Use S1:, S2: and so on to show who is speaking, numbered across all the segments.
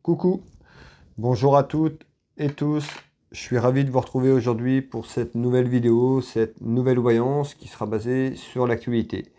S1: Coucou, bonjour à toutes et tous. Je suis ravi de vous retrouver aujourd'hui pour cette nouvelle vidéo, cette nouvelle voyance qui sera basée sur l'actualité.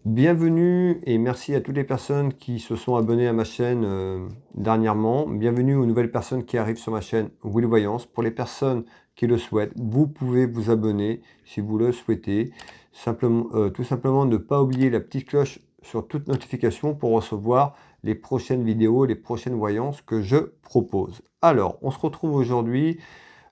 S1: Bienvenue et merci à toutes les personnes qui se sont abonnées à ma chaîne dernièrement. Bienvenue aux nouvelles personnes qui arrivent sur ma chaîne Will Voyance. Pour les personnes qui le souhaitent, vous pouvez vous abonner si vous le souhaitez. Tout simplement ne pas oublier la petite cloche sur toute notification pour recevoir les prochaines vidéos, les prochaines voyances que je propose. Alors, on se retrouve aujourd'hui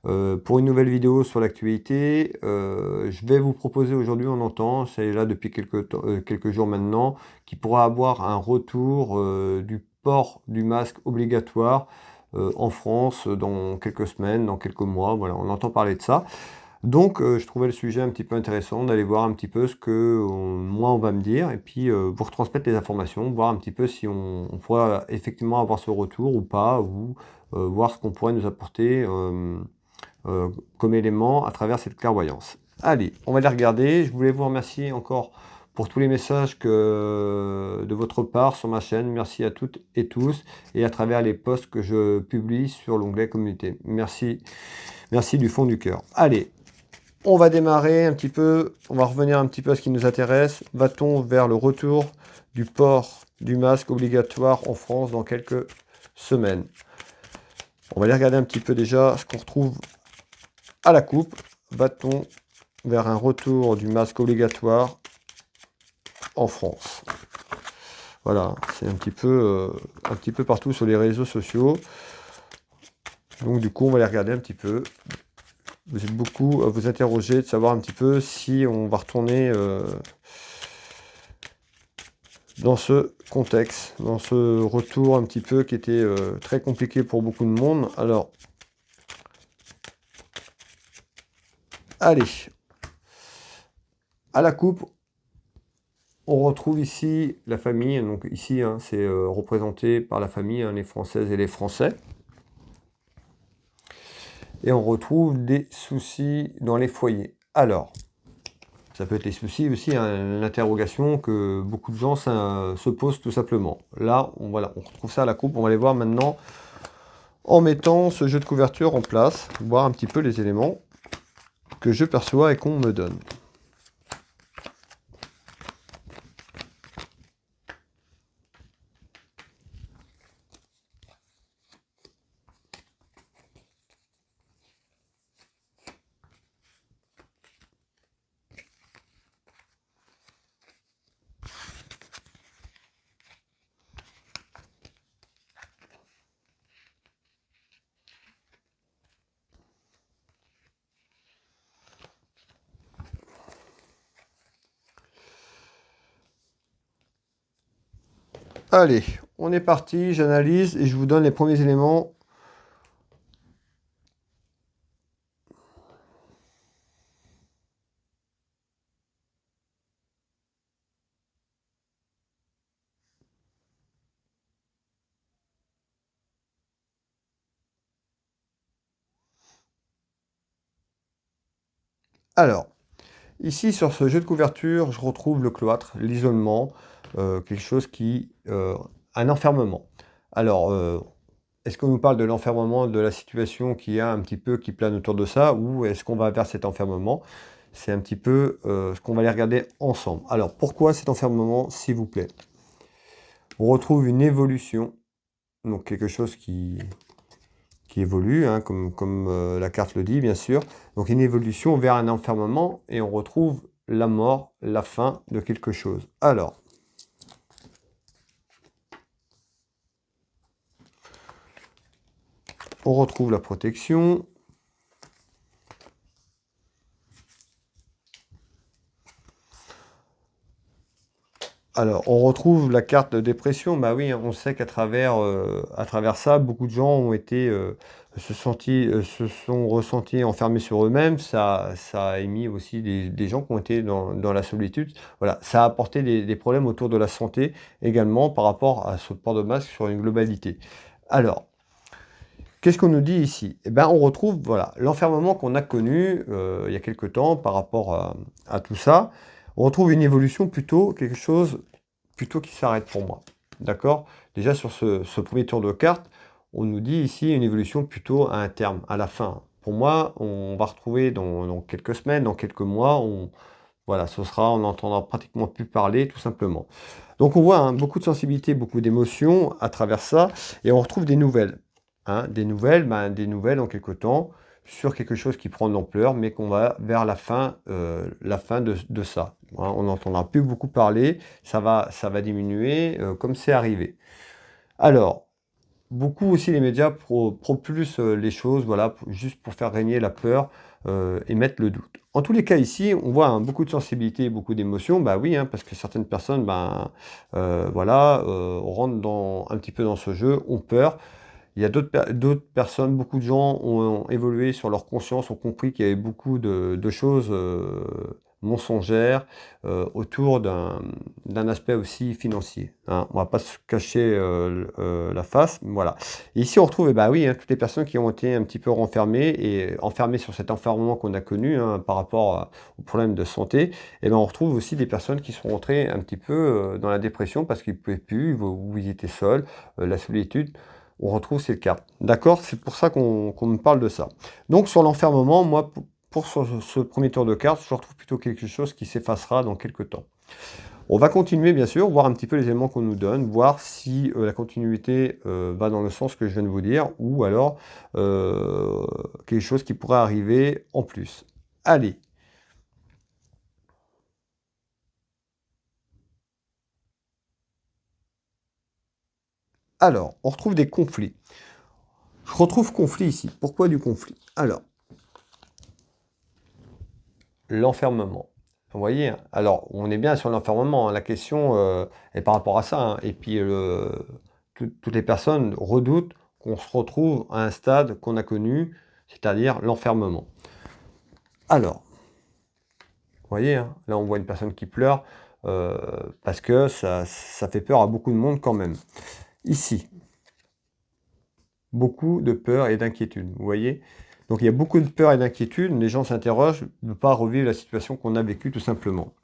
S1: pour une nouvelle vidéo sur l'actualité. Je vais vous proposer aujourd'hui, on entend, c'est là depuis quelques jours maintenant, qui pourra avoir un retour du port du masque obligatoire en France dans quelques semaines, dans quelques mois. Voilà, on entend parler de ça. Donc, je trouvais le sujet un petit peu intéressant d'aller voir un petit peu ce que moi on va me dire et puis vous retransmettre les informations, voir un petit peu si on pourra effectivement avoir ce retour ou pas, ou voir ce qu'on pourrait nous apporter comme élément à travers cette clairvoyance. Allez, on va les regarder. Je voulais vous remercier encore pour tous les messages de votre part sur ma chaîne. Merci à toutes et tous et à travers les posts que je publie sur l'onglet communauté. Merci, merci du fond du cœur. Allez. On va démarrer un petit peu, on va revenir un petit peu à ce qui nous intéresse. Va-t-on vers le retour du port du masque obligatoire en France dans quelques semaines? On va aller regarder un petit peu déjà ce qu'on retrouve à la coupe. Va-t-on vers un retour du masque obligatoire en France? Voilà, c'est un petit peu partout sur les réseaux sociaux. Donc du coup, on va aller regarder un petit peu. Vous êtes beaucoup à vous interroger, de savoir un petit peu si on va retourner dans ce contexte, dans ce retour un petit peu qui était très compliqué pour beaucoup de monde. Alors, allez, à la coupe, on retrouve ici la famille. Donc ici, hein, c'est représenté par la famille, hein, les Françaises et les Français. Et on retrouve des soucis dans les foyers. Alors, ça peut être les soucis aussi, hein, l'interrogation que beaucoup de gens se posent tout simplement. Là, on retrouve ça à la coupe. On va aller voir maintenant en mettant ce jeu de couverture en place, voir un petit peu les éléments que je perçois et qu'on me donne. Allez, on est parti, j'analyse et je vous donne les premiers éléments. Alors, ici sur ce jeu de couverture, je retrouve le cloître, l'isolement, quelque chose qui... un enfermement. Alors, est-ce qu'on nous parle de l'enfermement, de la situation qui a un petit peu, qui plane autour de ça, ou est-ce qu'on va vers cet enfermement? C'est un petit peu ce qu'on va aller regarder ensemble. Alors, pourquoi cet enfermement, s'il vous plaît? On retrouve une évolution, donc quelque chose qui évolue, hein, comme la carte le dit, bien sûr. Donc une évolution vers un enfermement, et on retrouve la mort, la fin de quelque chose. Alors, on retrouve la protection. Alors, on retrouve la carte de dépression. Bah oui, on sait qu'à travers ça, beaucoup de gens ont été, se sont ressentis enfermés sur eux-mêmes. Ça a émis aussi des gens qui ont été dans la solitude. Voilà, ça a apporté des problèmes autour de la santé également par rapport à ce port de masque sur une globalité. Alors, qu'est-ce qu'on nous dit ici? Eh ben, on retrouve voilà, l'enfermement qu'on a connu il y a quelque temps par rapport à tout ça. On retrouve une évolution plutôt, quelque chose plutôt qui s'arrête pour moi. D'accord? Déjà sur ce premier tour de carte, on nous dit ici une évolution plutôt à un terme, à la fin. Pour moi, on va retrouver dans quelques semaines, dans quelques mois, voilà, ce sera, on n'entendra pratiquement plus parler, tout simplement. Donc on voit hein, beaucoup de sensibilité, beaucoup d'émotions à travers ça, et on retrouve des nouvelles. Hein, des nouvelles en quelque temps, sur quelque chose qui prend de l'ampleur, mais qu'on va vers la fin de ça. Hein, on n'entendra plus beaucoup parler, ça va diminuer comme c'est arrivé. Alors, beaucoup aussi les médias propulsent les choses, voilà, juste pour faire régner la peur et mettre le doute. En tous les cas ici, on voit hein, beaucoup de sensibilité, beaucoup d'émotions, bah oui, hein, parce que certaines personnes, voilà, rentrent un petit peu dans ce jeu, ont peur. Il y a d'autres personnes, beaucoup de gens ont évolué sur leur conscience, ont compris qu'il y avait beaucoup de choses mensongères autour d'un aspect aussi financier. Hein. On ne va pas se cacher la face, voilà. Et ici, on retrouve, eh ben oui, hein, toutes les personnes qui ont été un petit peu renfermées et enfermées sur cet enfermement qu'on a connu hein, par rapport aux problèmes de santé. Et ben, on retrouve aussi des personnes qui sont rentrées un petit peu dans la dépression parce qu'ils ne pouvaient plus, ou ils étaient seuls, la solitude. On retrouve ces cartes. D'accord? C'est pour ça qu'on me parle de ça. Donc sur l'enfermement, moi, pour ce premier tour de cartes, je retrouve plutôt quelque chose qui s'effacera dans quelques temps. On va continuer, bien sûr, voir un petit peu les éléments qu'on nous donne, voir si la continuité va dans le sens que je viens de vous dire, ou alors quelque chose qui pourrait arriver en plus. Allez. Alors, on retrouve des conflits. Je retrouve conflit ici. Pourquoi du conflit? Alors, l'enfermement. Vous voyez, hein. Alors on est bien sur l'enfermement, hein. La question est par rapport à ça. Hein. Et puis toutes les personnes redoutent qu'on se retrouve à un stade qu'on a connu, c'est-à-dire l'enfermement. Alors, vous voyez, hein, là on voit une personne qui pleure parce que ça fait peur à beaucoup de monde quand même. Ici, beaucoup de peur et d'inquiétude, vous voyez. Donc il y a beaucoup de peur et d'inquiétude, les gens s'interrogent de ne pas revivre la situation qu'on a vécue tout simplement.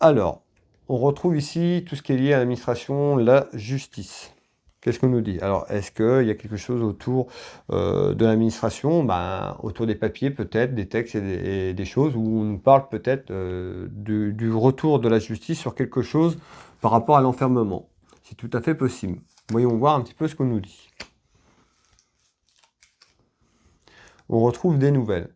S1: Alors, on retrouve ici tout ce qui est lié à l'administration, la justice. Qu'est-ce qu'on nous dit? Alors, est-ce qu'il y a quelque chose autour de l'administration? Autour des papiers peut-être, des textes et des choses, où on nous parle peut-être du retour de la justice sur quelque chose par rapport à l'enfermement. C'est tout à fait possible. Voyons voir un petit peu ce qu'on nous dit. On retrouve des nouvelles.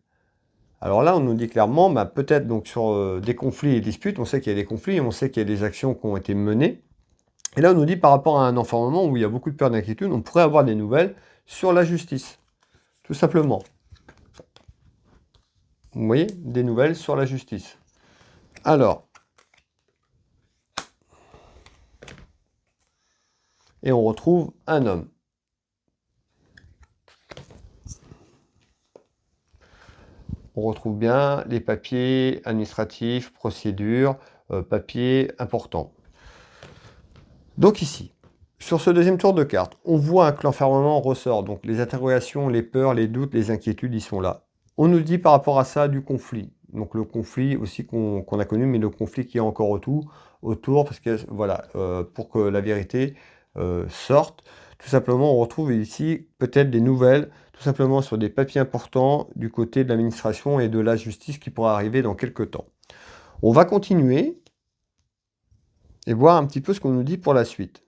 S1: Alors là, on nous dit clairement, peut-être donc sur des conflits et disputes, on sait qu'il y a des conflits, on sait qu'il y a des actions qui ont été menées. Et là, on nous dit par rapport à un enfermement où il y a beaucoup de peur et d'inquiétude, on pourrait avoir des nouvelles sur la justice. Tout simplement. Vous voyez, des nouvelles sur la justice. Alors. Et on retrouve un homme. On retrouve bien les papiers administratifs, procédures, papiers importants. Donc ici, sur ce deuxième tour de carte, on voit que l'enfermement ressort. Donc les interrogations, les peurs, les doutes, les inquiétudes, ils sont là. On nous dit par rapport à ça du conflit. Donc le conflit aussi qu'on a connu, mais le conflit qui est encore autour parce que voilà, pour que la vérité sorte. Tout simplement, on retrouve ici peut-être des nouvelles, tout simplement sur des papiers importants du côté de l'administration et de la justice qui pourra arriver dans quelques temps. On va continuer et voir un petit peu ce qu'on nous dit pour la suite.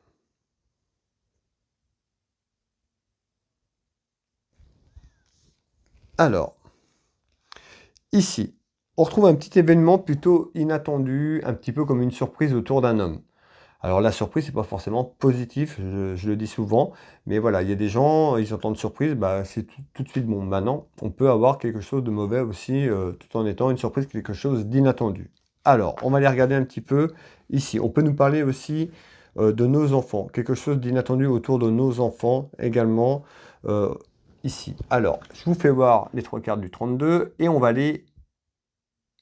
S1: Alors, ici, on retrouve un petit événement plutôt inattendu, un petit peu comme une surprise autour d'un homme. Alors la surprise, c'est pas forcément positif, je le dis souvent, mais voilà, il y a des gens, ils entendent surprise, c'est tout de suite bon. Maintenant, on peut avoir quelque chose de mauvais aussi, tout en étant une surprise, quelque chose d'inattendu. Alors, on va aller regarder un petit peu ici. On peut nous parler aussi de nos enfants, quelque chose d'inattendu autour de nos enfants également ici. Alors, je vous fais voir les trois cartes du 32 et on va aller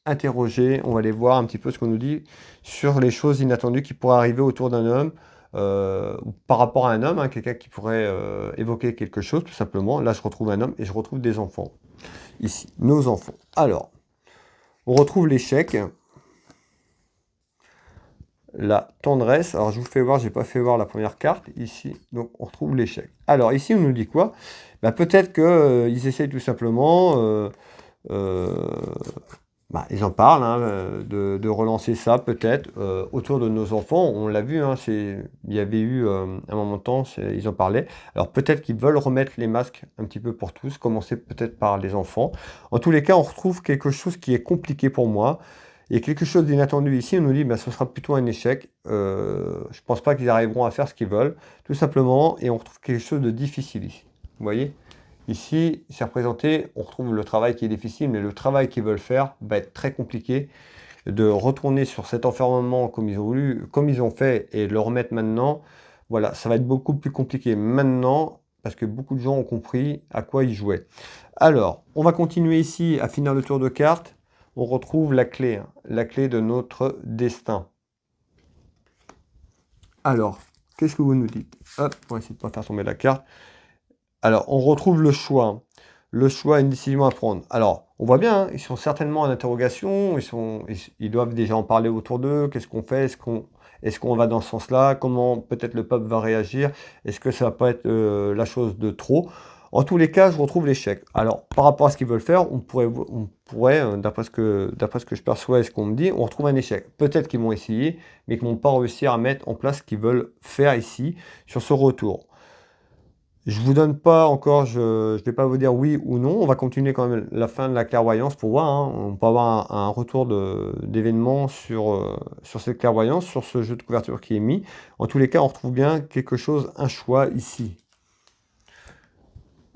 S1: interroger, on va aller voir un petit peu ce qu'on nous dit sur les choses inattendues qui pourraient arriver autour d'un homme, par rapport à un homme, hein, quelqu'un qui pourrait évoquer quelque chose, tout simplement. Là, je retrouve un homme et je retrouve des enfants. Ici, nos enfants. Alors, on retrouve l'échec. la tendresse. Alors je vous fais voir, j'ai pas fait voir la première carte ici, donc on retrouve l'échec. Alors ici on nous dit quoi? Bah, peut-être que ils essayent tout simplement, euh, bah, ils en parlent hein, de relancer ça peut-être autour de nos enfants. On l'a vu, hein, il y avait eu un moment de temps, ils en parlaient. Alors peut-être qu'ils veulent remettre les masques un petit peu pour tous, commencer peut-être par les enfants. En tous les cas, on retrouve quelque chose qui est compliqué pour moi. Et quelque chose d'inattendu ici, on nous dit bah, ce sera plutôt un échec. Je ne pense pas qu'ils arriveront à faire ce qu'ils veulent, tout simplement, et on retrouve quelque chose de difficile ici. Vous voyez? Ici, c'est représenté, on retrouve le travail qui est difficile, mais le travail qu'ils veulent faire va être très compliqué. De retourner sur cet enfermement comme ils ont voulu, comme ils ont fait, et de le remettre maintenant, voilà, ça va être beaucoup plus compliqué maintenant, parce que beaucoup de gens ont compris à quoi ils jouaient. Alors, on va continuer ici à finir le tour de cartes. On retrouve hein, la clé de notre destin. Alors, qu'est-ce que vous nous dites? Hop, on va essayer de ne pas faire tomber la carte. Alors, on retrouve le choix. Le choix, une décision à prendre. Alors, on voit bien, hein, ils sont certainement en interrogation, ils doivent déjà en parler autour d'eux. Qu'est-ce qu'on fait? Est-ce qu'on va dans ce sens-là? Comment peut-être le peuple va réagir? Est-ce que ça va pas être la chose de trop? En tous les cas, je retrouve l'échec. Alors, par rapport à ce qu'ils veulent faire, on pourrait d'après ce que je perçois et ce qu'on me dit, on retrouve un échec. Peut-être qu'ils vont essayer, mais qu'ils ne vont pas réussir à mettre en place ce qu'ils veulent faire ici, sur ce retour. Je vous donne pas encore, je vais pas vous dire oui ou non. On va continuer quand même la fin de la clairvoyance pour voir. Hein. On peut avoir un retour d'événements sur cette clairvoyance, sur ce jeu de couverture qui est mis. En tous les cas, on retrouve bien quelque chose, un choix ici.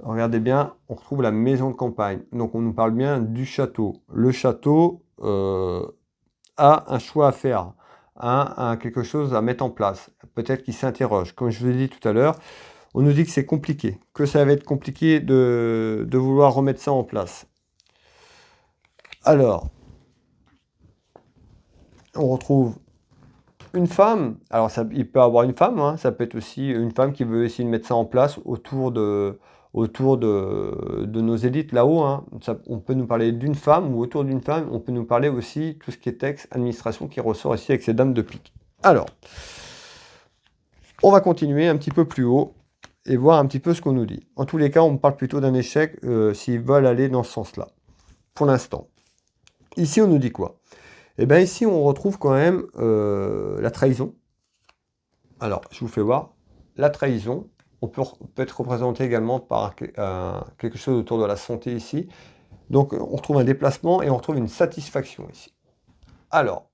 S1: Regardez bien, on retrouve la maison de campagne. Donc on nous parle bien du château. Le château a un choix à faire, a quelque chose à mettre en place. Peut-être qu'il s'interroge. Comme je vous ai dit tout à l'heure, on nous dit que c'est compliqué, que ça va être compliqué de vouloir remettre ça en place. Alors, on retrouve une femme. Alors, il peut avoir une femme, hein, ça peut être aussi une femme qui veut essayer de mettre ça en place autour de nos élites là-haut. Hein. On peut nous parler d'une femme ou autour d'une femme. On peut nous parler aussi tout ce qui est texte, administration qui ressort ici avec ces dames de pique. Alors, on va continuer un petit peu plus haut et voir un petit peu ce qu'on nous dit. En tous les cas, on parle plutôt d'un échec s'ils veulent aller dans ce sens-là, pour l'instant. Ici, on nous dit quoi? Eh bien, ici, on retrouve quand même la trahison. Alors, je vous fais voir. La trahison, on peut être représenté également par quelque chose autour de la santé ici. Donc, on retrouve un déplacement et on retrouve une satisfaction ici. Alors,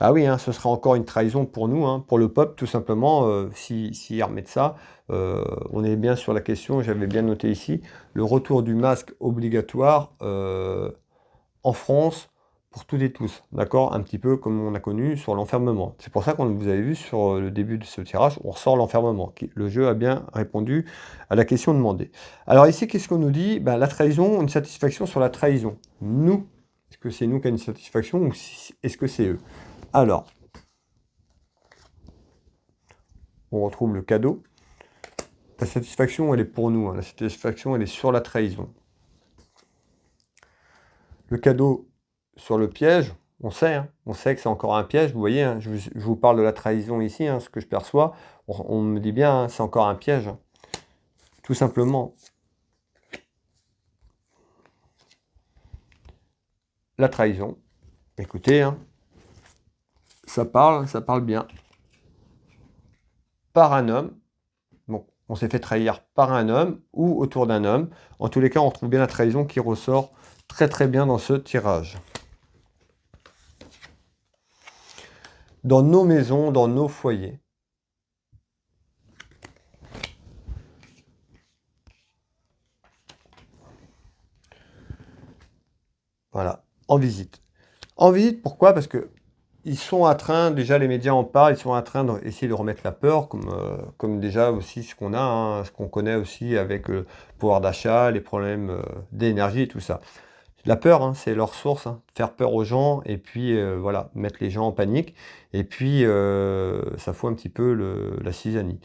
S1: ah oui, hein, ce sera encore une trahison pour nous, hein, pour le peuple, tout simplement, s'ils remettent ça. On est bien sur la question, j'avais bien noté ici, le retour du masque obligatoire en France pour toutes et tous, d'accord? Un petit peu comme on a connu sur l'enfermement. C'est pour ça qu'on vous avez vu sur le début de ce tirage, on ressort l'enfermement. Le jeu a bien répondu à la question demandée. Alors ici, qu'est-ce qu'on nous dit? Ben, la trahison, une satisfaction sur la trahison. Nous, est-ce que c'est nous qui avons une satisfaction ou est-ce que c'est eux? Alors, on retrouve le cadeau. La satisfaction, elle est pour nous. Hein. La satisfaction, elle est sur la trahison. Le cadeau sur le piège, on sait. Hein. On sait que c'est encore un piège. Vous voyez, hein, je vous parle de la trahison ici, hein, ce que je perçois. On me dit bien, hein, c'est encore un piège. Hein. Tout simplement. La trahison. Écoutez, hein, ça parle bien. Par un homme. Bon, on s'est fait trahir par un homme ou autour d'un homme. En tous les cas, on trouve bien la trahison qui ressort très très bien dans ce tirage. Dans nos maisons, dans nos foyers. Voilà, en visite. En visite, pourquoi? Parce que ils sont en train, déjà les médias en parlent, ils sont en train d'essayer de remettre la peur, comme déjà aussi ce qu'on a, hein, ce qu'on connaît aussi avec le pouvoir d'achat, les problèmes d'énergie et tout ça. La peur, hein, c'est leur source, hein, faire peur aux gens et puis voilà, mettre les gens en panique. Et puis ça fout un petit peu la cisanie.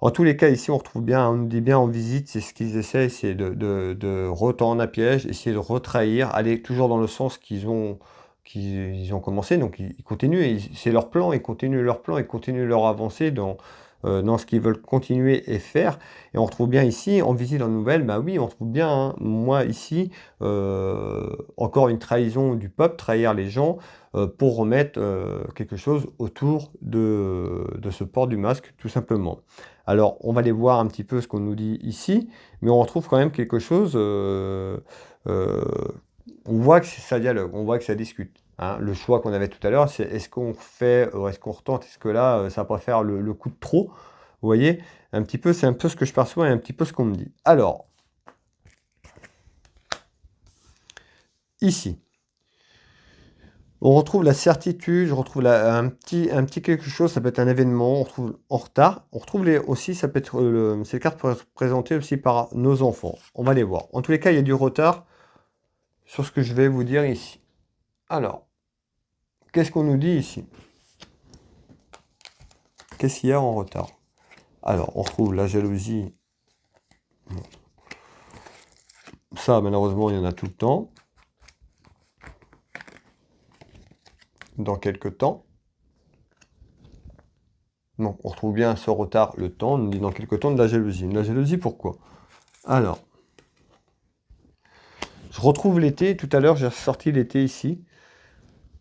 S1: En tous les cas, ici, on retrouve bien, on nous dit bien en visite, c'est ce qu'ils essaient, c'est de retendre un piège, essayer de retrahir, aller toujours dans le sens qu'ils ont qu'ils ont commencé, donc ils continuent, et c'est leur plan, ils continuent leur plan, ils continuent leur avancée dans ce qu'ils veulent continuer et faire. Et on retrouve bien ici, en visite en nouvelle, bah oui, on retrouve bien, hein, moi ici, encore une trahison du peuple, trahir les gens pour remettre quelque chose autour de ce port du masque, tout simplement. Alors, on va aller voir un petit peu ce qu'on nous dit ici, mais on retrouve quand même quelque chose, euh, on voit que ça dialogue, on voit que ça discute. Hein. Le choix qu'on avait tout à l'heure, c'est est-ce qu'on fait, est-ce qu'on retente, est-ce que là, ça va pas faire le coup de trop? Vous voyez, un petit peu, c'est un peu ce que je perçois et un petit peu ce qu'on me dit. Alors, ici, on retrouve la certitude, je retrouve un petit quelque chose, ça peut être un événement, on retrouve en retard. On retrouve aussi, ça peut être, ces cartes peuvent être présentées aussi par nos enfants. On va les voir. En tous les cas, il y a du retard sur ce que je vais vous dire ici. Alors, qu'est-ce qu'on nous dit ici? Qu'est-ce qu'il y a en retard? Alors, on retrouve la jalousie. Ça, malheureusement, il y en a tout le temps. Dans quelques temps. Donc, on retrouve bien ce retard, le temps. On nous dit dans quelques temps de la jalousie. De la jalousie, pourquoi? Alors, je retrouve l'été. Tout à l'heure, j'ai ressorti l'été ici.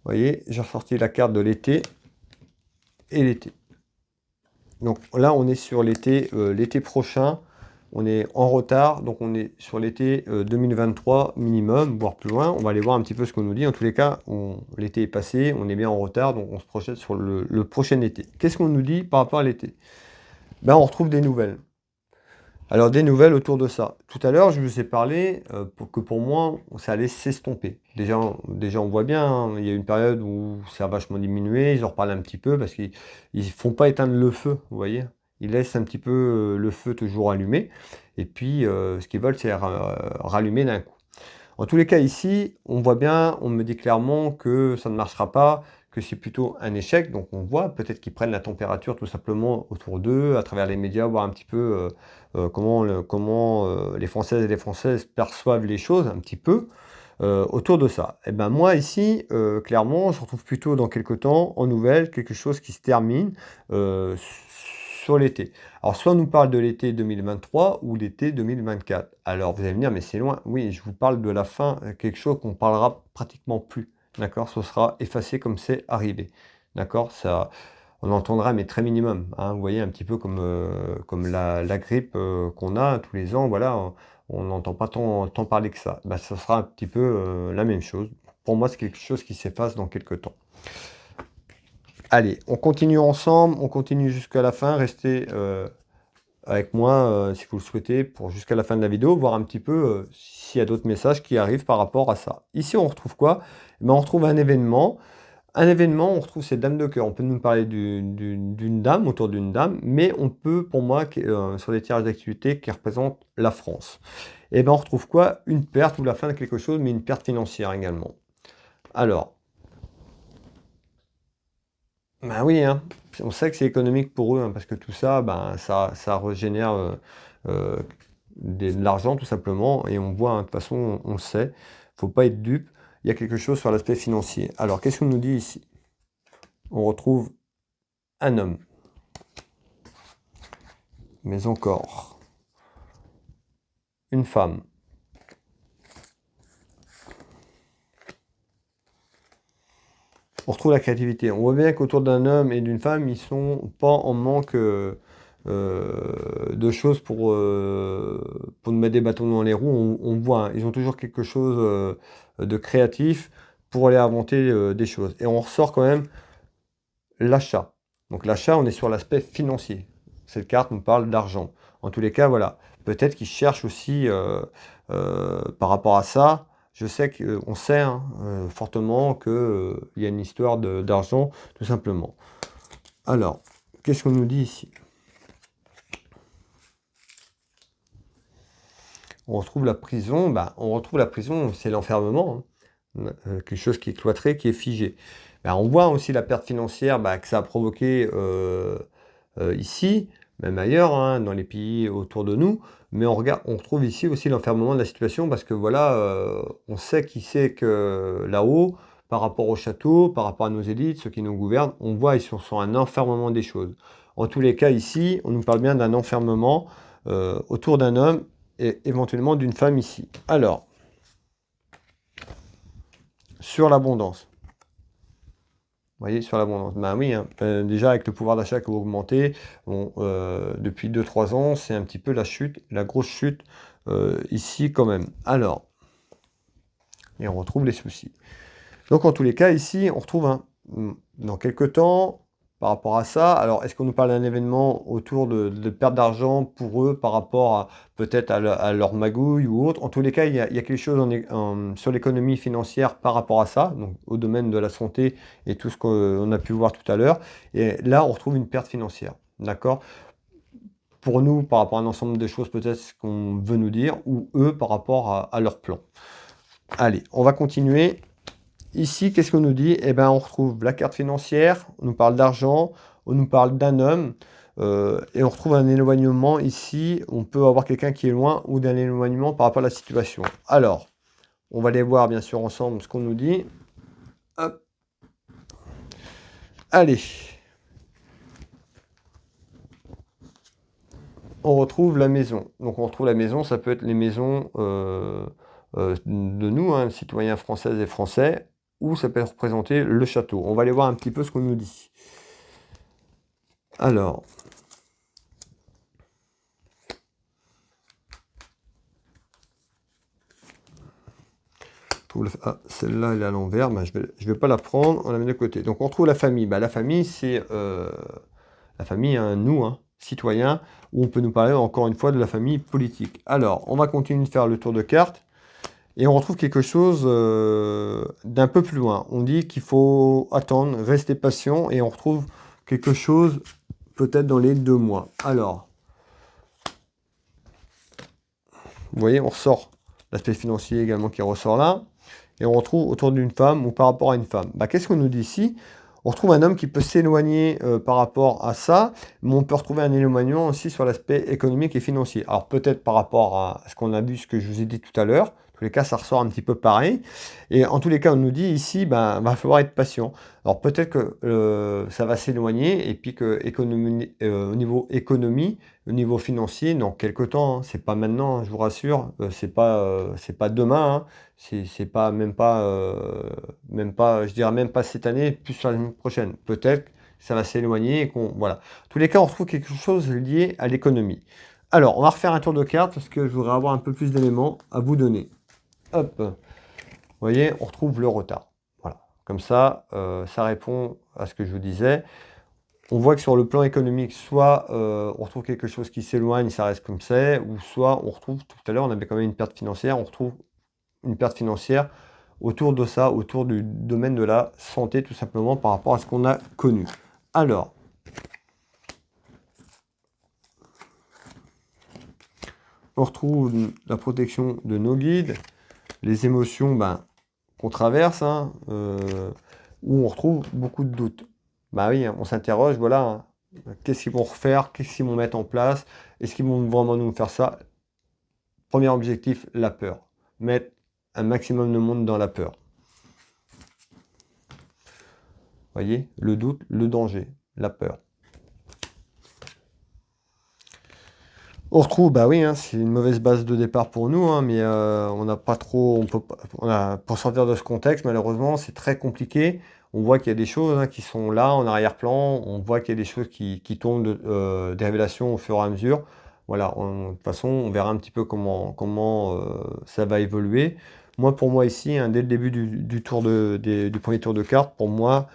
S1: Vous voyez, j'ai ressorti la carte de l'été et l'été. Donc là, on est sur l'été prochain. On est en retard, donc on est sur l'été 2023 minimum, voire plus loin. On va aller voir un petit peu ce qu'on nous dit. En tous les cas, l'été est passé, on est bien en retard, donc on se projette sur le prochain été. Qu'est-ce qu'on nous dit par rapport à l'été? Ben, on retrouve des nouvelles. Alors, des nouvelles autour de ça. Tout à l'heure, je vous ai parlé pour moi, ça allait s'estomper. Déjà, on voit bien, hein, il y a une période où ça a vachement diminué, ils en reparlent un petit peu parce qu'ils ne font pas éteindre le feu, vous voyez. Ils laissent un petit peu le feu toujours allumé. Et puis, ce qu'ils veulent, c'est rallumer d'un coup. En tous les cas, ici, on voit bien, on me dit clairement que ça ne marchera pas, que c'est plutôt un échec. Donc on voit peut-être qu'ils prennent la température tout simplement autour d'eux, à travers les médias, voir un petit peu comment les Françaises et les Françaises perçoivent les choses un petit peu autour de ça. Et ben moi ici, clairement, je retrouve plutôt dans quelques temps, en nouvelles, quelque chose qui se termine sur l'été. Alors, soit on nous parle de l'été 2023 ou l'été 2024. Alors, vous allez me dire, mais c'est loin. Oui, je vous parle de la fin, quelque chose qu'on parlera pratiquement plus. D'accord? Ce sera effacé comme c'est arrivé. D'accord? Ça, on entendra, mais très minimum. Hein, vous voyez, un petit peu comme la grippe qu'on a tous les ans. Voilà, on n'entend pas tant parler que ça. Bah, ça sera un petit peu la même chose. Pour moi, c'est quelque chose qui s'efface dans quelques temps. Allez, on continue ensemble, on continue jusqu'à la fin. Restez avec moi si vous le souhaitez pour jusqu'à la fin de la vidéo, voir un petit peu s'il y a d'autres messages qui arrivent par rapport à ça. Ici, on retrouve quoi? Eh ben, on retrouve un événement. Un événement, on retrouve cette dame de cœur. On peut nous parler d'une dame, autour d'une dame, mais on peut, pour moi, sur des tirages d'activité qui représentent la France. Et ben, on retrouve quoi? Une perte ou la fin de quelque chose, mais une perte financière également. Alors, ben oui, hein. On sait que c'est économique pour eux, hein, parce que tout ça, ben, ça régénère de l'argent tout simplement, et on voit, hein, de toute façon, on le sait, faut pas être dupe, il y a quelque chose sur l'aspect financier. Alors, qu'est-ce qu'on nous dit ici? On retrouve un homme, mais encore une femme. On retrouve la créativité. On voit bien qu'autour d'un homme et d'une femme, ils sont pas en manque de choses pour nous mettre des bâtons dans les roues. On voit, hein, ils ont toujours quelque chose de créatif pour aller inventer des choses. Et on ressort quand même l'achat. Donc l'achat, on est sur l'aspect financier. Cette carte nous parle d'argent. En tous les cas, voilà. Peut-être qu'ils cherchent aussi par rapport à ça. Je sais qu'on sait hein, fortement qu'il y a une histoire d'argent, tout simplement. Alors, qu'est-ce qu'on nous dit ici? On retrouve la prison. Bah, on retrouve la prison, c'est l'enfermement. Hein. Quelque chose qui est cloîtré, qui est figé. Bah, on voit aussi la perte financière bah, que ça a provoqué ici, même ailleurs, hein, dans les pays autour de nous. Mais on retrouve ici aussi l'enfermement de la situation parce que voilà, on sait qui c'est que là-haut, par rapport au château, par rapport à nos élites, ceux qui nous gouvernent, on voit ils sont sur un enfermement des choses. En tous les cas, ici, on nous parle bien d'un enfermement autour d'un homme et éventuellement d'une femme ici. Alors, sur l'abondance. Vous voyez, sur l'abondance. Ben oui, hein, déjà avec le pouvoir d'achat qui a augmenté, bon, depuis 2-3 ans, c'est un petit peu la chute, la grosse chute ici quand même. Alors, et on retrouve les soucis. Donc en tous les cas, ici, on retrouve dans quelques temps, par rapport à ça, alors est-ce qu'on nous parle d'un événement autour de perte d'argent pour eux par rapport à peut-être à leur magouille ou autre? En tous les cas, il y a quelque chose sur l'économie financière par rapport à ça, donc au domaine de la santé et tout ce qu'on a pu voir tout à l'heure. Et là, on retrouve une perte financière, d'accord? Pour nous, par rapport à un ensemble de choses, peut-être ce qu'on veut nous dire, ou eux par rapport à leur plan. Allez, on va continuer. Ici, qu'est-ce qu'on nous dit? Eh bien, on retrouve la carte financière, on nous parle d'argent, on nous parle d'un homme, et on retrouve un éloignement ici. On peut avoir quelqu'un qui est loin ou d'un éloignement par rapport à la situation. Alors, on va aller voir bien sûr ensemble ce qu'on nous dit. Hop. Allez. On retrouve la maison. Donc on retrouve la maison, ça peut être les maisons de nous, hein, citoyens françaises et français, ou ça peut représenter le château. On va aller voir un petit peu ce qu'on nous dit. Alors, ah, celle-là, elle est à l'envers, ben, je vais pas la prendre, on la met de côté. Donc on retrouve la famille. Ben, la famille, c'est la famille, hein, nous, hein, citoyens, où on peut nous parler encore une fois de la famille politique. Alors, on va continuer de faire le tour de carte. Et on retrouve quelque chose d'un peu plus loin. On dit qu'il faut attendre, rester patient, et on retrouve quelque chose peut-être dans les 2 mois. Alors, vous voyez, on ressort l'aspect financier également qui ressort là, et on retrouve autour d'une femme ou par rapport à une femme. Bah, qu'est-ce qu'on nous dit ici? On retrouve un homme qui peut s'éloigner par rapport à ça, mais on peut retrouver un éloignement aussi sur l'aspect économique et financier. Alors peut-être par rapport à ce qu'on a vu, ce que je vous ai dit tout à l'heure. En tous les cas, ça ressort un petit peu pareil. Et en tous les cas, on nous dit ici, ben, va falloir être patient. Alors peut-être que ça va s'éloigner et puis que au niveau économie, au niveau financier, dans quelques temps, hein, c'est pas maintenant, hein, je vous rassure, c'est pas demain, hein, c'est pas même pas, je dirais même pas cette année, plus l'année prochaine. Peut-être que ça va s'éloigner et qu'on voilà. En tous les cas, on retrouve quelque chose lié à l'économie. Alors, on va refaire un tour de carte parce que je voudrais avoir un peu plus d'éléments à vous donner. Hop, vous voyez, on retrouve le retard. Voilà, comme ça, ça répond à ce que je vous disais. On voit que sur le plan économique, soit on retrouve quelque chose qui s'éloigne, ça reste comme c'est, ou soit on retrouve, tout à l'heure, on avait quand même une perte financière, on retrouve une perte financière autour de ça, autour du domaine de la santé, tout simplement, par rapport à ce qu'on a connu. Alors, on retrouve la protection de nos guides, les émotions qu'on traverse, hein, où on retrouve beaucoup de doutes. Bah oui, hein, on s'interroge, voilà, hein, qu'est-ce qu'ils vont refaire, qu'est-ce qu'ils vont mettre en place, est-ce qu'ils vont vraiment nous faire ça? Premier objectif, la peur. Mettre un maximum de monde dans la peur. Voyez, le doute, le danger, la peur. On retrouve, bah oui, hein, c'est une mauvaise base de départ pour nous, hein, mais on n'a pas trop, pour sortir de ce contexte, malheureusement, c'est très compliqué. On voit qu'il y a des choses, hein, qui sont là en arrière-plan, on voit qu'il y a des choses qui tombent, des révélations au fur et à mesure. Voilà, de toute façon, on verra un petit peu comment ça va évoluer. Moi, pour moi ici, hein, dès le début du premier tour de cartes, pour moi,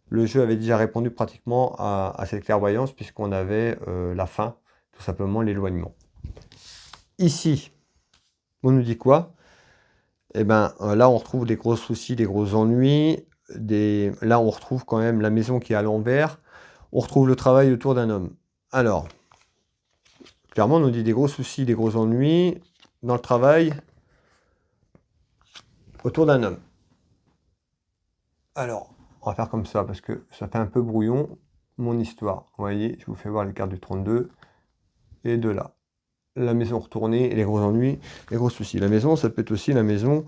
S1: le jeu avait déjà répondu pratiquement à cette clairvoyance, puisqu'on avait la fin, tout simplement l'éloignement. Ici, on nous dit quoi? Eh bien, là, on retrouve des gros soucis, des gros ennuis. Là, on retrouve quand même la maison qui est à l'envers. On retrouve le travail autour d'un homme. Alors, clairement, on nous dit des gros soucis, des gros ennuis dans le travail autour d'un homme. Alors, on va faire comme ça, parce que ça fait un peu brouillon, mon histoire. Vous voyez, je vous fais voir les cartes du 32 et de là. La maison retournée et les gros ennuis, les gros soucis. La maison, ça peut être aussi la maison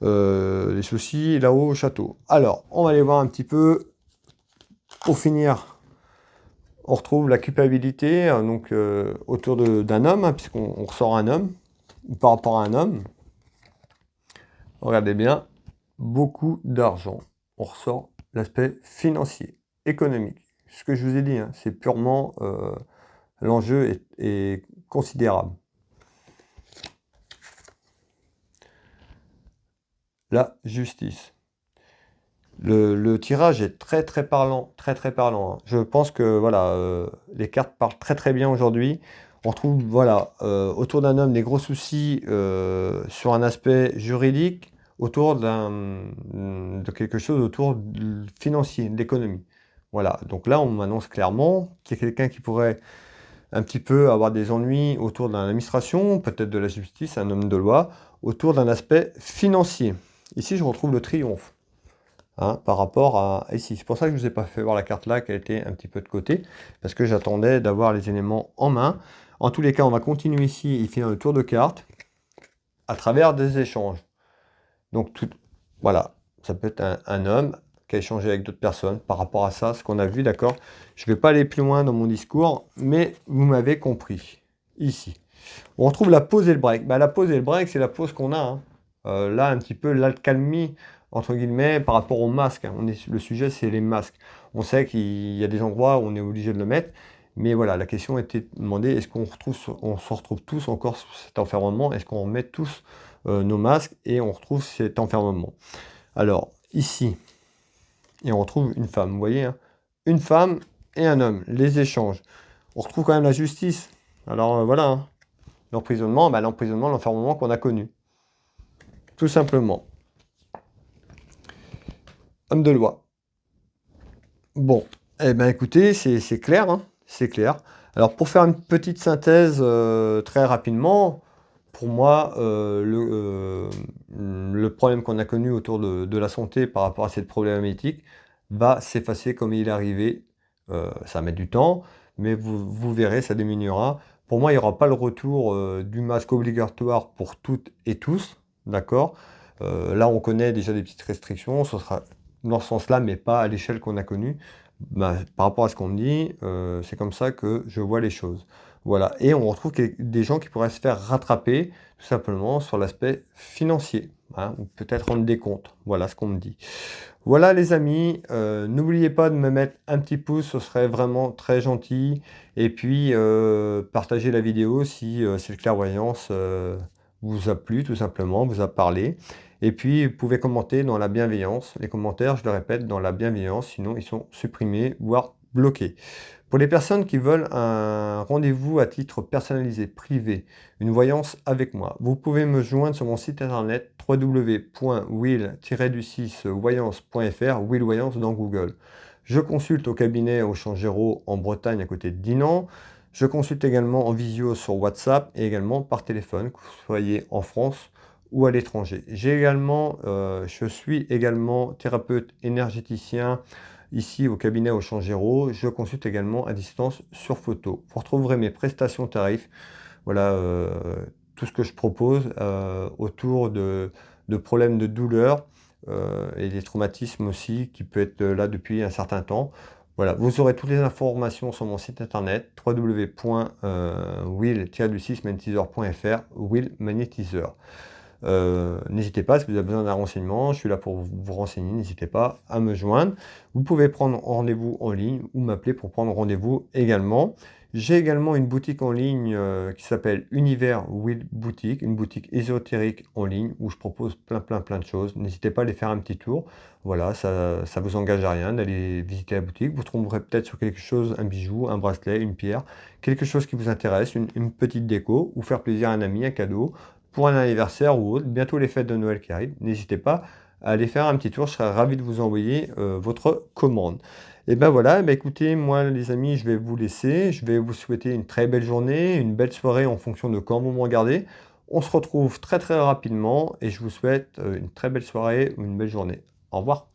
S1: les soucis là-haut au château. Alors, on va aller voir un petit peu, pour finir, on retrouve la culpabilité donc, autour d'un homme, hein, puisqu'on ressort un homme, ou par rapport à un homme. Regardez bien, beaucoup d'argent. On ressort l'aspect financier, économique. Ce que je vous ai dit, hein, c'est purement... l'enjeu est considérable. La justice. Le tirage est très très parlant, très très parlant, hein. Je pense que voilà, les cartes parlent très très bien aujourd'hui. On trouve voilà, autour d'un homme des gros soucis sur un aspect juridique, autour de quelque chose autour financier, de l'économie. Voilà, donc là on m'annonce clairement qu'il y a quelqu'un qui pourrait un petit peu avoir des ennuis autour de l'administration, peut-être de la justice, un homme de loi, autour d'un aspect financier. Ici je retrouve le triomphe. Hein, par rapport à ici. C'est pour ça que je ne vous ai pas fait voir la carte là, qui a été un petit peu de côté, parce que j'attendais d'avoir les éléments en main. En tous les cas, on va continuer ici, il fait un tour de cartes, à travers des échanges. Donc, voilà, ça peut être un homme qui a échangé avec d'autres personnes par rapport à ça, ce qu'on a vu, d'accord. Je ne vais pas aller plus loin dans mon discours, mais vous m'avez compris. Ici, on retrouve la pause et le break. Bah, la pause et le break, c'est la pause qu'on a, hein. Là, un petit peu l'alcalmie, entre guillemets, par rapport aux masques, hein. Le sujet, c'est les masques. On sait qu'il y a des endroits où on est obligé de le mettre, mais voilà, la question était demandée, est-ce qu'on se retrouve tous encore sur cet enfermement? Est-ce qu'on remet tous nos masques et on retrouve cet enfermement? Alors, ici, et on retrouve une femme, vous voyez, hein, une femme et un homme, les échanges. On retrouve quand même la justice. Alors, voilà, hein. L'emprisonnement, bah, l'enfermement qu'on a connu. Tout simplement. Homme de loi. Bon, eh bien écoutez, c'est clair, hein, c'est clair. Alors pour faire une petite synthèse très rapidement, pour moi, le problème qu'on a connu autour de la santé par rapport à cette problématique va s'effacer comme il est arrivé. Ça va mettre du temps, mais vous verrez, ça diminuera. Pour moi, il n'y aura pas le retour du masque obligatoire pour toutes et tous, d'accord? Là, on connaît déjà des petites restrictions, ce sera dans ce sens-là, mais pas à l'échelle qu'on a connue. Bah, par rapport à ce qu'on me dit, c'est comme ça que je vois les choses. Voilà, et on retrouve des gens qui pourraient se faire rattraper tout simplement sur l'aspect financier, hein, ou peut-être rendre des comptes. Voilà ce qu'on me dit. Voilà les amis, n'oubliez pas de me mettre un petit pouce, ce serait vraiment très gentil. Et puis partagez la vidéo si cette clairvoyance vous a plu tout simplement, vous a parlé. Et puis vous pouvez commenter dans la bienveillance. Les commentaires, je le répète, dans la bienveillance, sinon ils sont supprimés, voire bloqués. Pour les personnes qui veulent un rendez-vous à titre personnalisé, privé, une voyance avec moi, vous pouvez me joindre sur mon site internet www.will-voyance.fr, Will Voyance dans Google. Je consulte au cabinet au Champ Géraud en Bretagne à côté de Dinan. Je consulte également en visio sur WhatsApp et également par téléphone, que vous soyez en France ou à l'étranger. Je suis également thérapeute énergéticien ici au cabinet au Champ Géraud. Je consulte également à distance sur photo. Vous retrouverez mes prestations tarifs, voilà, tout ce que je propose autour de problèmes de douleur et des traumatismes aussi qui peut être là depuis un certain temps. Voilà, vous aurez toutes les informations sur mon site internet www.will-magnétiseur.fr, Will Magnétiseur. N'hésitez pas, si vous avez besoin d'un renseignement, je suis là pour vous renseigner, n'hésitez pas à me joindre. Vous pouvez prendre rendez-vous en ligne ou m'appeler pour prendre rendez-vous également. J'ai également une boutique en ligne qui s'appelle Univers Will Boutique, une boutique ésotérique en ligne où je propose plein de choses. N'hésitez pas à aller faire un petit tour. Voilà, ça vous engage à rien d'aller visiter la boutique. Vous trouverez peut-être sur quelque chose, un bijou, un bracelet, une pierre, quelque chose qui vous intéresse, une petite déco, ou faire plaisir à un ami, un cadeau, pour un anniversaire ou autre. Bientôt les fêtes de Noël qui arrivent. N'hésitez pas à aller faire un petit tour. Je serai ravi de vous envoyer votre commande. Et ben voilà, ben écoutez, moi les amis, je vais vous laisser. Je vais vous souhaiter une très belle journée, une belle soirée en fonction de quand vous me regardez. On se retrouve très rapidement et je vous souhaite une très belle soirée ou une belle journée. Au revoir.